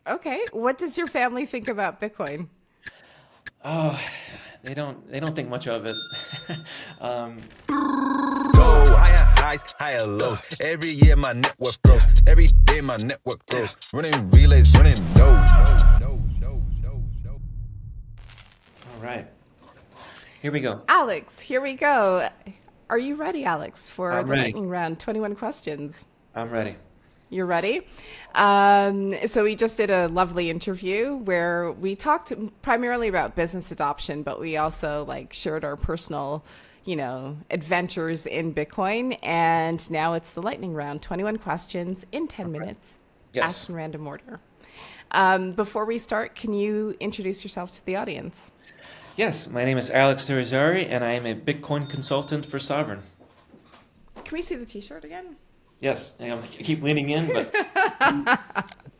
Okay. What does your family think about Bitcoin? Oh, they don't think much of it. um, Go higher highs, higher lows. Every year my network grows. Every day my network grows. Running relays, running nodes. all right, here we go. Alex, here we go. Are you ready, Alex, for I'm the ready. lightning round? 21 questions. I'm ready. You're ready? So we just did a lovely interview where we talked primarily about business adoption, but we also like shared our personal, adventures in Bitcoin. And now it's the lightning round, 21 questions in 10 All right. minutes, asked Yes. in random order. Before we start, can you introduce yourself to the audience? Yes. My name is Alex Irizarry, and I am a Bitcoin consultant for Sovreign. Can we see the T-shirt again? Yes. I keep leaning in, but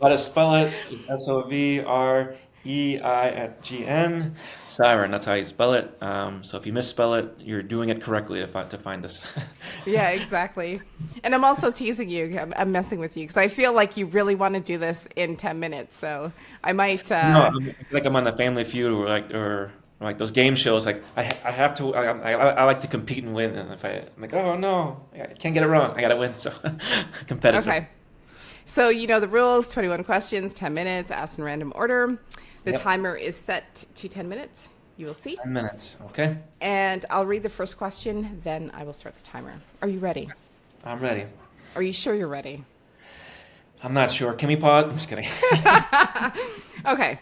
how to spell it? It's Sovreign. Siren. That's how you spell it. So if you misspell it, you're doing it correctly to find us. Yeah, exactly. And I'm also teasing you. I'm messing with you because I feel like you really want to do this in 10 minutes. So I might. No, I feel like I'm on the Family Feud or like those game shows. Like I have to. I like to compete and win. And if I'm like, oh no, I can't get it wrong. I gotta win. So competitive. Okay. So you know the rules 21 questions, 10 minutes, asked in random order. The Yep. timer is set to 10 minutes. You will see. 10 minutes. Okay. And I'll read the first question, then I will start the timer. Are you ready? I'm ready. Are you sure you're ready? I'm not sure. Can we pause? I'm just kidding. Okay.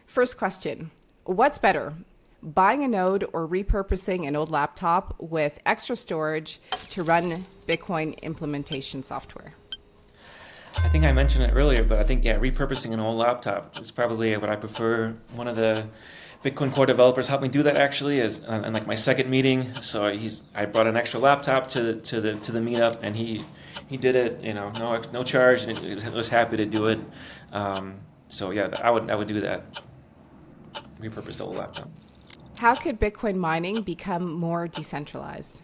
First question. What's better, buying a node or repurposing an old laptop with extra storage to run Bitcoin implementation software? I think I mentioned it earlier, but I think yeah, repurposing an old laptop is probably what I prefer. One of the Bitcoin core developers helped me do that actually, is in like my second meeting. So I brought an extra laptop to the meetup, and he did it. No charge, and he was happy to do it. So yeah, I would do that. Repurpose the old laptop. How could Bitcoin mining become more decentralized?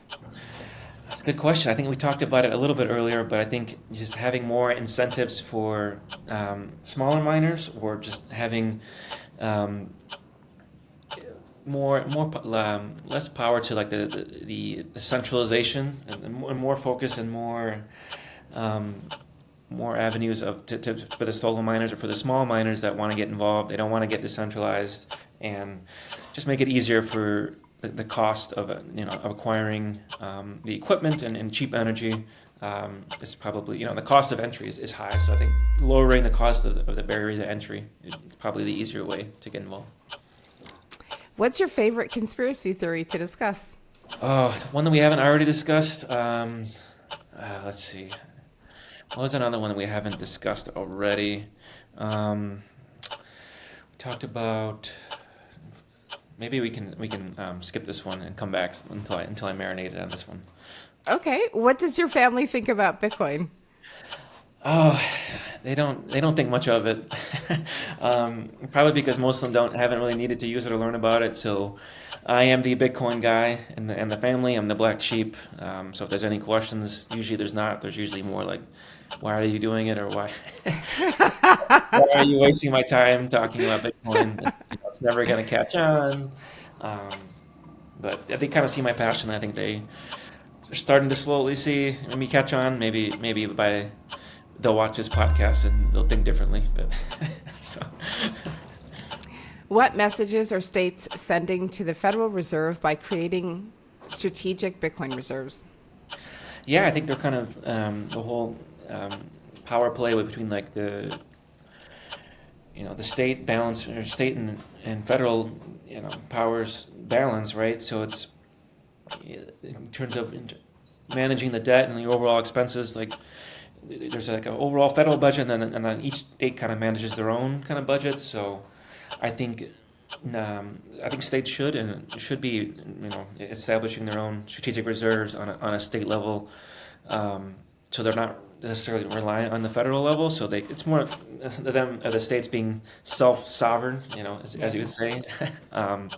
Good question. I think we talked about it a little bit earlier, but I think just having more incentives for smaller miners, or just having um, less power to like the centralization, and more focus, and um, more avenues for the solo miners or for the small miners that want to get involved. They don't want to get decentralized, and just make it easier for the cost of acquiring the equipment and cheap energy. Is probably, the cost of entry is high, so I think lowering the cost of the barrier to entry is probably the easier way to get involved. What's your favorite conspiracy theory to discuss? Oh, one that we haven't already discussed. Let's see. What was another one that we haven't discussed already? We talked about. Maybe we can skip this one and come back until I marinated on this one. Okay. What does your family think about Bitcoin? Oh, they don't think much of it. Probably because most of them haven't really needed to use it or learn about it. So I am the Bitcoin guy in the family. I'm the black sheep. So if there's any questions, usually there's not. There's usually more like, why are you doing it, or why are you wasting my time talking about Bitcoin? It's never gonna catch on. Um, but they kind of see my passion. I think they're starting to slowly see me catch on. Maybe they'll watch this podcast and they'll think differently. But so What messages are states sending to the Federal Reserve by creating strategic Bitcoin reserves? yeah, I think they're kind of the whole um, power play between like the state balance, or state and federal powers balance, right? So it's in terms of managing the debt and the overall expenses, like there's like an overall federal budget, and then each state kind of manages their own kind of budget. So I think states should be establishing their own strategic reserves on a state level, so they're not necessarily reliant on the federal level. So it's more the states being self-sovereign, as you would say, and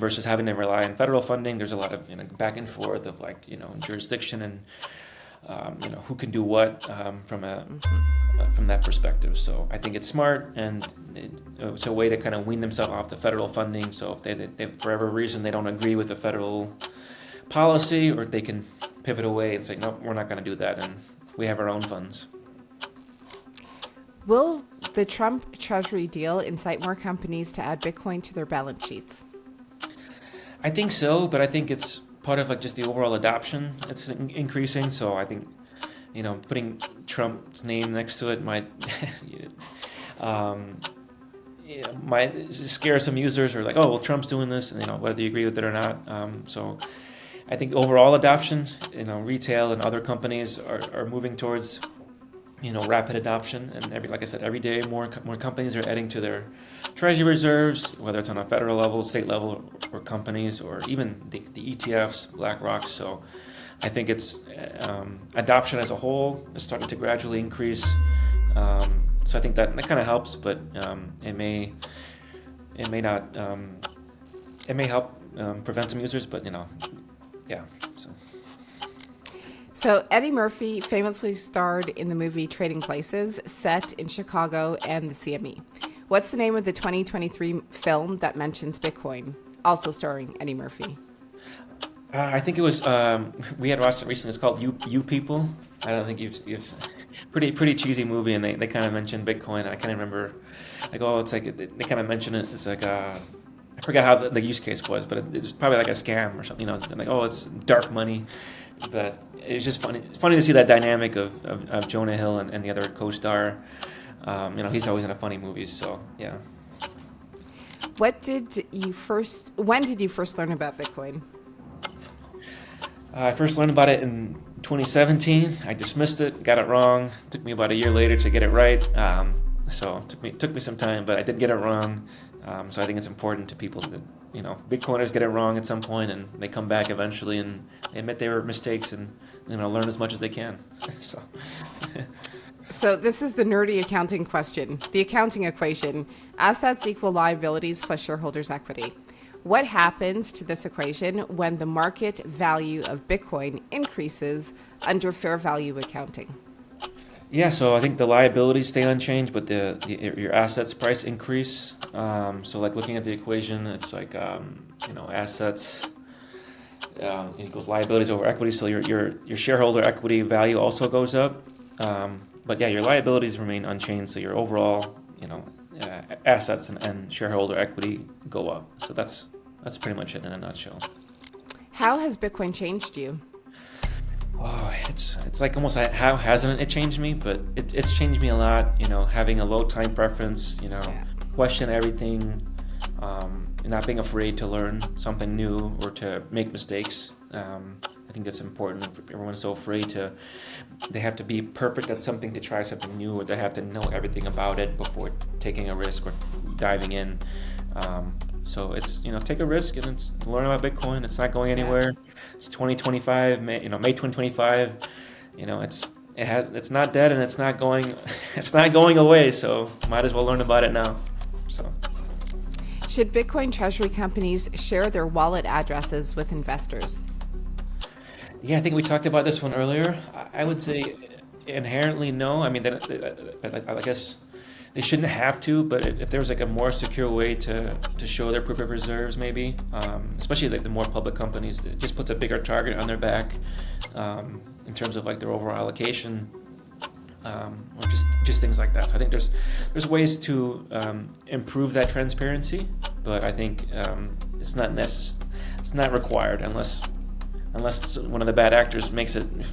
versus having to rely on federal funding. There's a lot of back and forth of like jurisdiction and who can do what from that perspective. So I think it's smart, and it's a way to kind of wean themselves off the federal funding. So if they for whatever reason they don't agree with the federal policy, or they can pivot away and say, no, we're not going to do that, and we have our own funds. Will the Trump Treasury deal incite more companies to add Bitcoin to their balance sheets? I think so, but I think it's part of like just the overall adoption. It's increasing, so I think putting Trump's name next to it might might scare some users, or like, oh well, Trump's doing this, and whether you agree with it or not. So I think overall adoption, retail and other companies are moving towards rapid adoption, and like I said, every day more companies are adding to their treasury reserves, whether it's on a federal level, state level, or companies, or even the ETFs, BlackRock. So I think it's adoption as a whole is starting to gradually increase. So I think that kind of helps, but it may not. It may help prevent some users, but yeah. So Eddie Murphy famously starred in the movie Trading Places, set in Chicago and the CME. What's the name of the 2023 film that mentions Bitcoin, also starring Eddie Murphy? I think it was, we had watched it recently. It's called You People. I don't think you've pretty cheesy movie, and they kind of mentioned Bitcoin. I can't remember, like, it's like, they kind of mention it. It's like, I forgot how the use case was, but it was probably like a scam or something, like, oh, it's dark money. But it's just funny. It's funny to see that dynamic of Jonah Hill and the other co-star. He's always in a funny movies, so yeah. When did you first learn about Bitcoin? I first learned about it in 2017. I dismissed it, got it wrong. It took me about a year later to get it right. So it took me some time, but I did get it wrong. So I think it's important to people that, Bitcoiners get it wrong at some point, and they come back eventually and they admit they were mistakes, and learn as much as they can. So this is the nerdy accounting question. The accounting equation: assets equal liabilities plus shareholders' equity. What happens to this equation when the market value of Bitcoin increases under fair value accounting? Yeah, so I think the liabilities stay unchanged, but your assets price increase. So like looking at the equation, it's like assets equals liabilities over equity. So your shareholder equity value also goes up. But yeah, your liabilities remain unchanged. So your overall assets and shareholder equity go up. So that's pretty much it in a nutshell. How has Bitcoin changed you? Oh, it's like almost like, how hasn't it changed me? But it's changed me a lot. Having a low time preference. Question everything. Not being afraid to learn something new or to make mistakes. I think that's important. Everyone's so afraid they have to be perfect at something to try something new, or they have to know everything about it before taking a risk or diving in. So it's, take a risk and it's learn about Bitcoin. It's not going anywhere. It's 2025, May 2025. It's not dead, and it's not going away. So might as well learn about it now. So. Should Bitcoin treasury companies share their wallet addresses with investors? Yeah, I think we talked about this one earlier. I would say inherently no. I mean, I guess they shouldn't have to, but if there was like a more secure way to show their proof of reserves, maybe, especially like the more public companies, that just puts a bigger target on their back in terms of like their overall allocation, or just things like that. So I think there's ways to improve that transparency, but I think it's not required unless one of the bad actors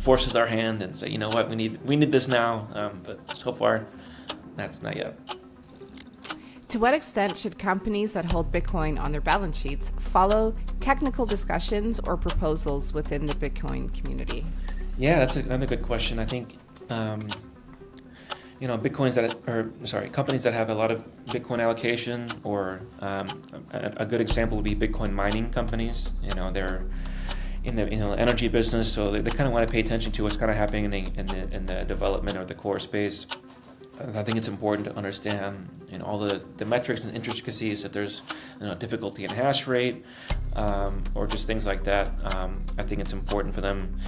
forces our hand and say, you know what, we need this now. But so far, that's not yet. To what extent should companies that hold Bitcoin on their balance sheets follow technical discussions or proposals within the Bitcoin community? Yeah, that's another good question. I think, companies that have a lot of Bitcoin allocation, or a good example would be Bitcoin mining companies. They're in the energy business, so they kind of want to pay attention to what's kind of happening in the development of the core space. I think it's important to understand, all the metrics and intricacies. If there's, difficulty in hash rate, or just things like that, I think it's important for them.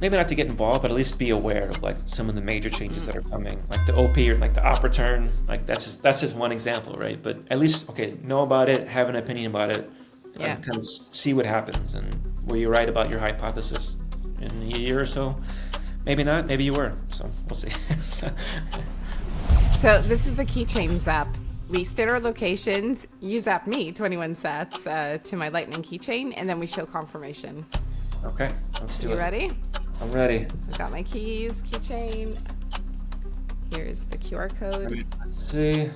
maybe not to get involved, but at least be aware of like some of the major changes that are coming, like the OP or like the op return. Like that's just one example, right? But at least okay, know about it, have an opinion about it, Yeah. and kind of see what happens. And were you right about your hypothesis in a year or so? Maybe not. Maybe you were. So we'll see. So this is the keychains app. We state our locations, you zap me 21 sats to my lightning keychain, and then we show confirmation. Okay, let's do it. You ready? I'm ready. I got my keys, keychain. Here's the QR code. Let's see.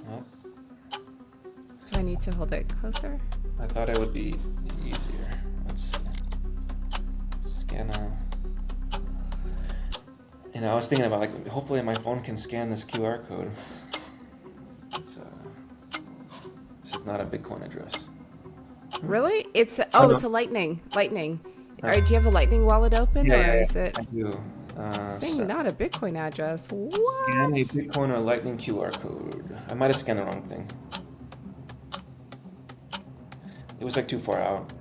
Oh, Do I need to hold it closer? I thought it would be easier. Let's see. Scan a. You know, I was thinking about like, hopefully my phone can scan this QR code. It's, this is not a Bitcoin address. Really? It's Oh, no. it's a lightning. All right, do you have a lightning wallet open, or is it I do. saying So not a Bitcoin address? scan a What? Bitcoin or Lightning QR code. I might have scanned the wrong thing. It was like too far out.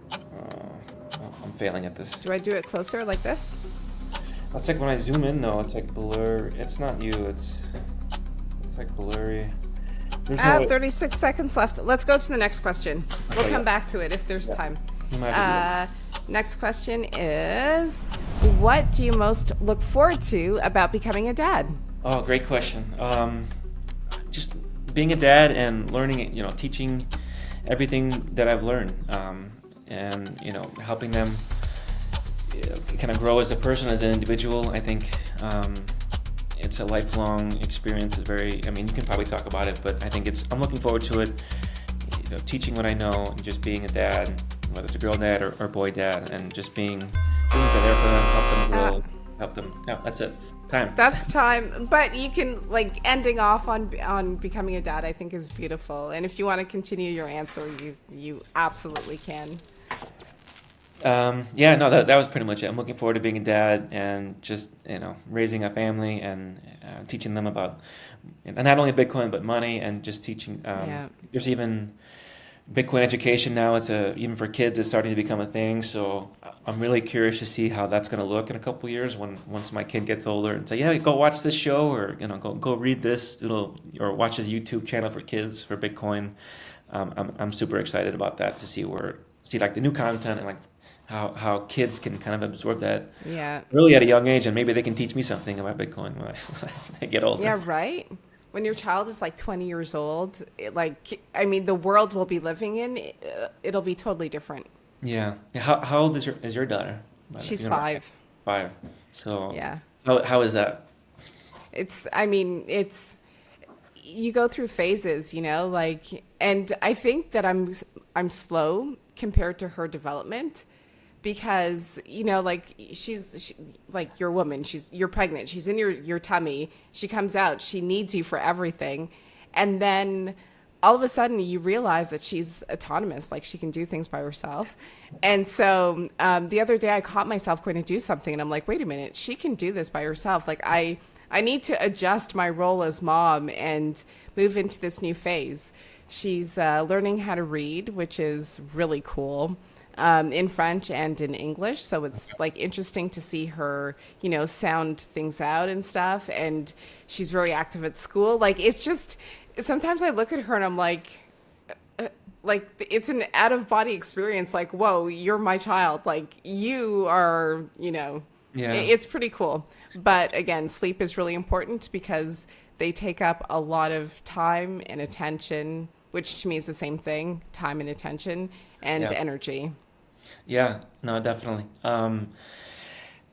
I'm failing at this. Do I do it closer like this? It's like when I zoom in though, it's like blur. It's not you. It's like blurry. There's no way. 36 seconds left. Let's go to the next question. We'll Okay, come yeah. back to it if there's Yeah. time. You might have to Next question is, what do you most look forward to about becoming a dad? Oh, great question. Just being a dad and learning it, teaching everything that I've learned, and helping them kind of grow as a person, as an individual. I think it's a lifelong experience. It's I mean, you can probably talk about it, but I think I'm looking forward to it. Teaching what I know, and just being a dad, whether it's a girl dad or boy dad, and just being there for them, help them grow, help them. Yeah, that's it. Time. That's time, but you can ending off on becoming a dad. I think is beautiful, and if you want to continue your answer, you absolutely can. Yeah, no, that was pretty much it. I'm looking forward to being a dad and just raising a family and teaching them about not only Bitcoin but money, and just teaching. There's even Bitcoin education now. It's even for kids. It's starting to become a thing. So I'm really curious to see how that's going to look in a couple of years once my kid gets older, and say, yeah, go watch this show, or go read this or watch this YouTube channel for kids for Bitcoin. I'm super excited about that, to see like the new content and like how kids can kind of absorb that really at a young age, and maybe they can teach me something about Bitcoin when I get older. Yeah, right. When your child is 20 years old, the world we'll be living in, it'll be totally different. Yeah. How old is your daughter? She's 5. 5. So yeah. How is that? It's you go through phases, and I think that I'm slow compared to her development. Because she's you're a woman, you're pregnant, she's in your tummy, she comes out, she needs you for everything, and then all of a sudden you realize that she's autonomous, she can do things by herself. And so the other day I caught myself going to do something, and I'm like, wait a minute, she can do this by herself. I need to adjust my role as mom and move into this new phase. She's learning how to read, which is really cool. In French and in English, so it's interesting to see her, sound things out and stuff. And she's very active at school. It's just sometimes I look at her and I'm it's an out of body experience. Whoa, you're my child. You are, Yeah. It's pretty cool. But again, sleep is really important because they take up a lot of time and attention, which to me is the same thing: time and attention and energy. Yeah, no, definitely. And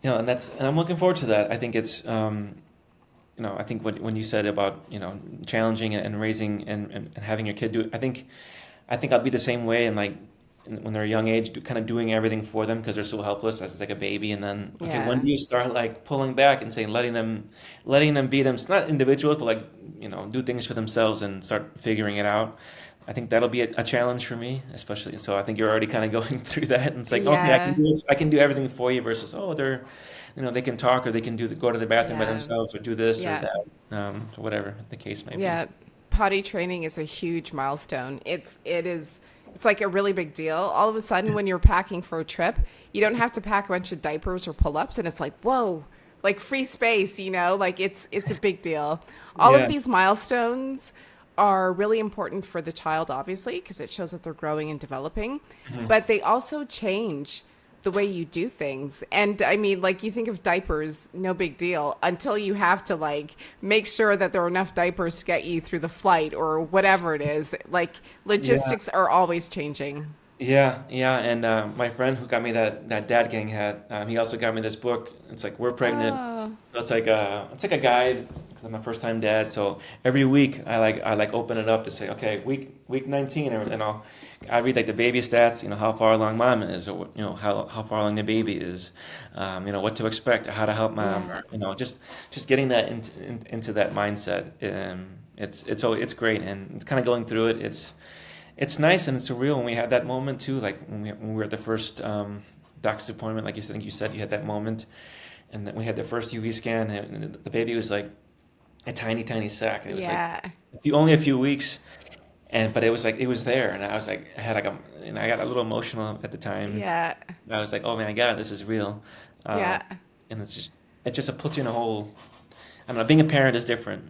I'm looking forward to that. I think it's, I think when you said about, challenging and raising and having your kid do it, I think I'll be the same way. And when they're a young age, kind of doing everything for them because they're so helpless as a baby. And then, when do you start pulling back and saying, letting them be them? It's not individuals, but do things for themselves and start figuring it out. I think that'll be a challenge for me, especially. So I think you're already kind of going through that, and it's okay, I can do this, I can do everything for you, versus they're, they can talk, or they can go to the bathroom by themselves, or do this or that, or whatever the case may be. Yeah, potty training is a huge milestone. It's it's like a really big deal. All of a sudden, when you're packing for a trip, you don't have to pack a bunch of diapers or pull-ups, and it's like, whoa, like free space, like it's a big deal. All of Yeah. these milestones are really important for the child, obviously, because it shows that they're growing and developing, but they also change the way you do things. And I mean, like, you think of diapers, no big deal, until you have to like make sure that there are enough diapers to get you through the flight or whatever it is. Like, Yeah. logistics are always changing. Yeah, yeah, and my friend who got me that Dad Gang hat, he also got me this book. It's like We're Pregnant, Oh, so it's like a guide because I'm a first time dad. So every week I like open it up to say, okay, week 19, and I read like the baby stats, how far along mom is, or how far along the baby is, what to expect, how to help mom, yeah. or, just getting that into that mindset. It's great, and it's kind of going through it. It's nice and it's surreal when we had that moment too, like when we were at the first doctor's appointment, like you said, I think you said you had that moment, and then we had the first UV scan, and the baby was like a tiny, tiny sack, and it was like Yeah. only a few weeks, but it was like it was there, and I was like, I got a little emotional at the time. Yeah. I was like, oh my God, this is real, uh, Yeah. and it just puts you in a whole. I don't know, being a parent is different,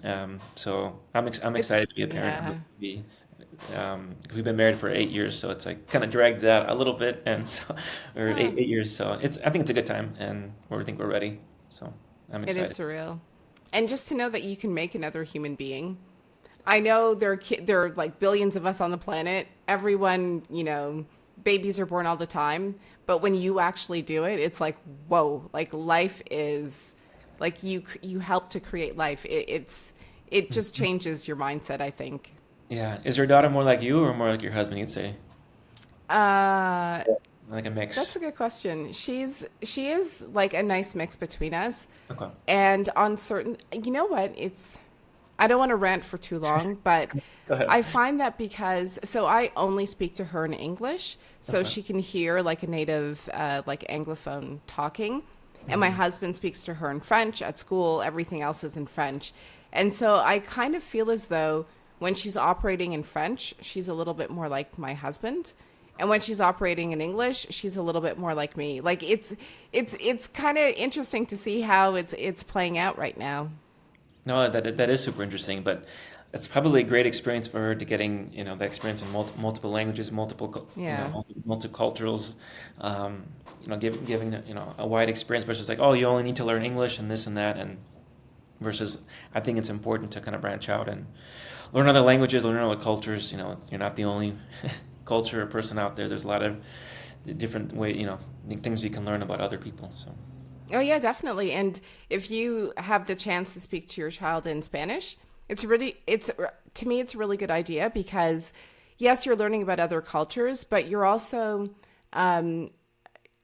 so I'm It's, excited to be a parent. yeah. We've been married for 8 years, so it's like kind of dragged that a little bit, and so or Oh, eight years. So I think it's a good time, and I think we're ready. So I'm it is excited. surreal. And just to know that you can make another human being. I know there are like billions of us on the planet. Everyone, babies are born all the time. But when you actually do it, it's like, whoa, like life is like you help to create life. It just changes your mindset, I think. Yeah, is your daughter more like you or more like your husband? You'd say Uh, like a that's mix. a good question. She is like a nice mix between us. Okay. And on certain, you know what? I don't want to rant for too long, but Go ahead. I find that so I only speak to her in English, so Okay. she can hear like a native, like Anglophone talking. And my Hmm. husband speaks to her in French at school. Everything else is in French. And so I kind of feel as though when she's operating in French, she's a little bit more like my husband. And when she's operating in English, she's a little bit more like me. Like it's kind of interesting to see how it's playing out right now. No, that is super interesting, but it's probably a great experience for her to getting, that experience in multiple languages, Yeah. multiculturals, giving, a wide experience versus like, oh, you only need to learn English and this and that, and versus I think it's important to kind of branch out and learn other languages, learn other cultures. You're not the only culture or person out there. There's a lot of different things you can learn about other people. So, Oh yeah, definitely. And if you have the chance to speak to your child in Spanish, it's to me it's a really good idea because yes, you're learning about other cultures, but you're also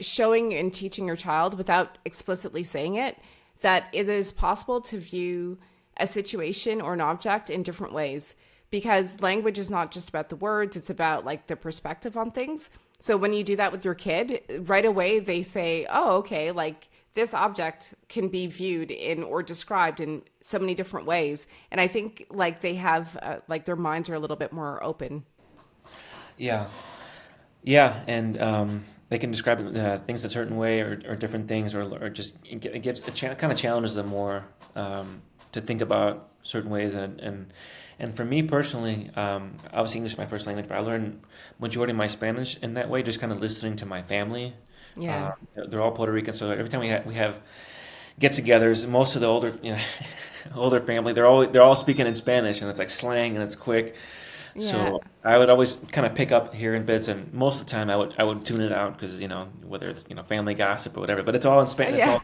showing and teaching your child without explicitly saying it that it is possible to view a situation or an object in different ways because language is not just about the words, it's about like the perspective on things. So when you do that with your kid, right away they say, "Oh, okay, like this object can be viewed in or described in so many different ways." And I think like they have like their minds are a little bit more open. yeah, yeah, and they can describe things a certain way or different things, or just it gives kind of challenges them more to think about certain ways. And for me personally, obviously English is my first language, but I learned majority of my Spanish in that way, just kind of listening to my family. Yeah. They're all Puerto Rican, so every time we have get-togethers, most of the older older family, they're all speaking in Spanish, and it's like slang and it's quick. Yeah. So I would always kind of pick up here in bits, and most of the time I would tune it out because whether it's family gossip or whatever, but it's all in Spanish. It's Yeah. all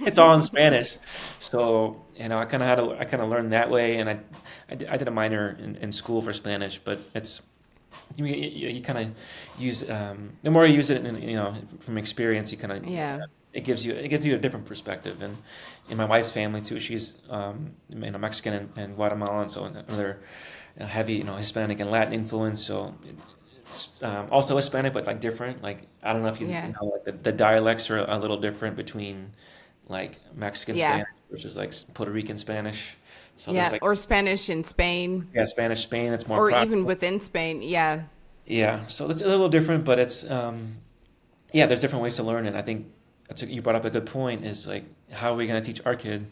it's all in Spanish. So I kind of learned that way, and I did a minor in school for Spanish, but it's you kind of use the more you use it, from experience, you kind of Yeah. it gives you a different perspective. And in my wife's family too, she's Mexican and Guatemalan, so another heavy Hispanic and Latin influence. So it's also Hispanic, but like different. Like I don't know if Yeah. like the dialects are a little different between like Mexican Yeah. Spanish versus like Puerto Rican Spanish. So there's Yeah. like Or Spanish in Spain yeah, Spanish Spain. It's more or proper. even within Spain. Yeah. Yeah, so it's a little different, but it's yeah, there's different ways to learn it. I think you brought up a good point. Is like, how are we going to teach our kid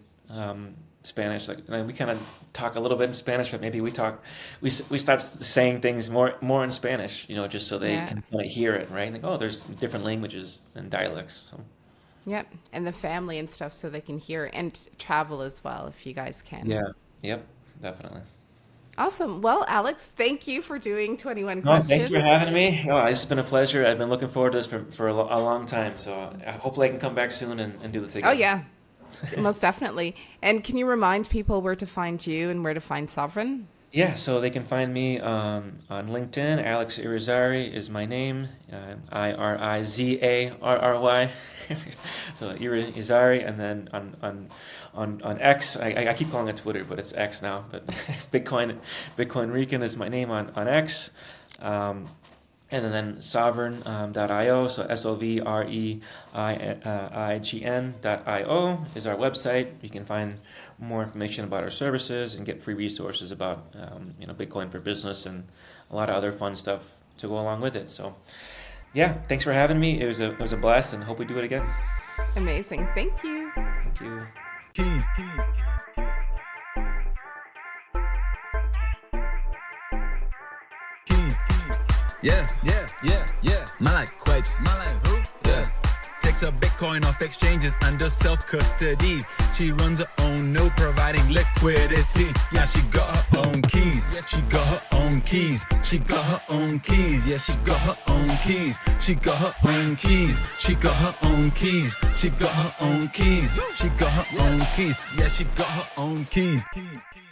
Spanish? Like we kind of talk a little bit in Spanish, but maybe we start saying things more in Spanish, just so they Yeah. can kind of hear it, right? Like, oh, there's different languages and dialects. So Yep. And the family and stuff so they can hear and travel as well if you guys can. yeah, yep, definitely. Awesome. Well, Alex, thank you for doing 21 No, thanks for questions. having me. Oh, this has been a pleasure. I've been looking forward to this for a long time. So hopefully I can come back soon and do this Oh, again. yeah, most definitely. And can you remind people where to find you and where to find Sovreign? Yeah, so they can find me on LinkedIn. Alex Irizarry is my name. Irizarry. So Irizarry, and then on X, I keep calling it Twitter, but it's X now. But Bitcoin Rican is my name on X. And then Sovreign.io, so Sovreign.io is our website. You can find more information about our services and get free resources about Bitcoin for business and a lot of other fun stuff to go along with it. So yeah, thanks for having me. It was a blast, and hope we do it again. Amazing. Thank you. Thank you. Keys, keys, keys, keys, keys, keys. Yeah, yeah, yeah, yeah. Man like quakes. Man like who? Yeah. Takes her Bitcoin off exchanges under self-custody. She runs her own node, providing liquidity. Yeah, she got her own keys. She got her own keys. She got her own keys. Yeah, she got her own keys. She got her own keys. She got her own keys. She got her own keys. She got her own keys. Yeah, she got her own keys. Keys, keys.